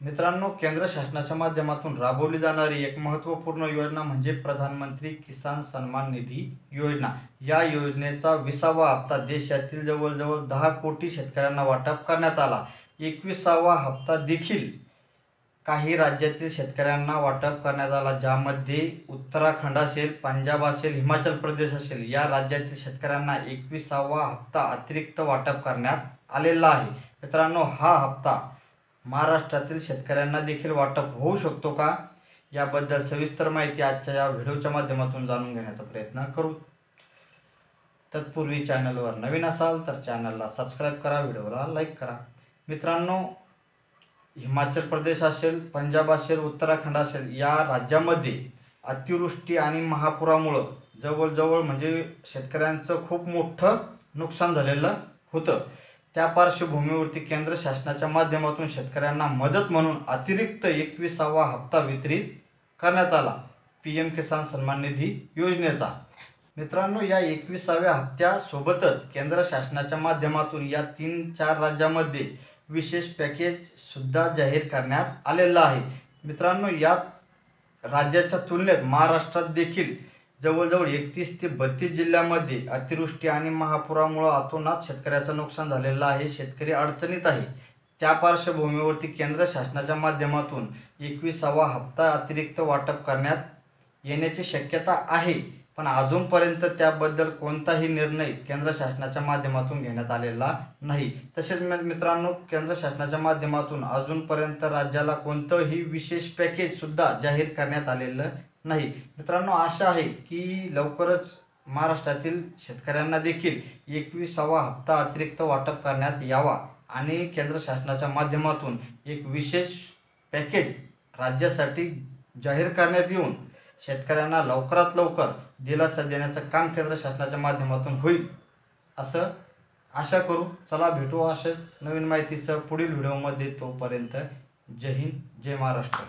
मित्रांनो, केंद्र शासनाच्या माध्यमातून राबवली जाणारी एक महत्त्वपूर्ण योजना म्हणजे प्रधानमंत्री किसान सन्मान निधी योजना। या योजनेचा 20वा हप्ता देशातील जवळजवळ 10 कोटी शेतकऱ्यांना वाटप करण्यात आला। 21वा हप्ता देखील काही राज्यातील शेतकऱ्यांना वाटप करण्यात आला, ज्यामध्ये उत्तराखंड असेल, पंजाब असेल, हिमाचल प्रदेश असेल या राज्यातील शेतकऱ्यांना 21वा हप्ता अतिरिक्त वाटप करण्यात आलेला आहे। मित्रांनो, हा हप्ता महाराष्ट्रातील शेतकऱ्यांना देखील वाटप होऊ शकतो का, याबद्दल सविस्तर माहिती आजच्या या व्हिडिओच्या माध्यमातून जाणून घेण्याचा प्रयत्न करू। तत्पूर्वी चॅनलवर नवीन असाल तर चॅनलला सबस्क्राईब करा, व्हिडिओला लाईक करा। मित्रांनो, हिमाचल प्रदेश असेल, पंजाब असेल, उत्तराखंड असेल या राज्यामध्ये अतिवृष्टी आणि महापुरामुळे जवळजवळ म्हणजे शेतकऱ्यांचं खूप मोठं नुकसान झालेलं होतं। त्या पार्श्वभूमीवरती केंद्र शासनाच्या माध्यमातून शेतकऱ्यांना मदत म्हणून अतिरिक्त 21वा हप्ता वितरित करण्यात आला, पीएम किसान सन्मान निधी योजनेचा। मित्रांनो, या 21व्या हप्त्यासोबतच केंद्र शासनाच्या माध्यमातून या 3-4 राज्यांमध्ये विशेष पॅकेज सुद्धा जाहीर करण्यात आलेलं आहे। मित्रांनो, या राज्याच्या तुलनेत महाराष्ट्रात देखील जवळजवळ 31 ते 32 जिल्ह्यांमध्ये अतिवृष्टी आणि महापुरामुळे अतोनात शेतकऱ्याचं नुकसान झालेलं आहे, शेतकरी अडचणीत आहे। त्या पार्श्वभूमीवरती केंद्र शासनाच्या माध्यमातून 21वा हप्ता अतिरिक्त वाटप करण्यात येण्याची शक्यता आहे, पण अजूनपर्यंत त्याबद्दल कोणताही निर्णय केंद्र शासनाच्या माध्यमातून घेण्यात आलेला नाही। तसेच मित्रांनो, केंद्र शासनाच्या माध्यमातून अजूनपर्यंत राज्याला कोणतंही विशेष पॅकेज सुद्धा जाहीर करण्यात आलेलं नाही। मित्रांनो, आशा आहे की लवकरच महाराष्ट्रातील शेतकऱ्यांना देखील 21वा हप्ता अतिरिक्त वाटप करण्यात यावा आणि केंद्र शासनाच्या माध्यमातून एक विशेष पॅकेज राज्यासाठी जाहीर करण्यात येऊन शेतकऱ्यांना लवकरात लवकर दिलासा देण्याचं काम केंद्र शासनाच्या माध्यमातून होईल असं आशा करू। चला, भेटू अशाच नवीन माहितीसह पुढील व्हिडिओमध्ये। तोपर्यंत जय हिंद, जय महाराष्ट्र।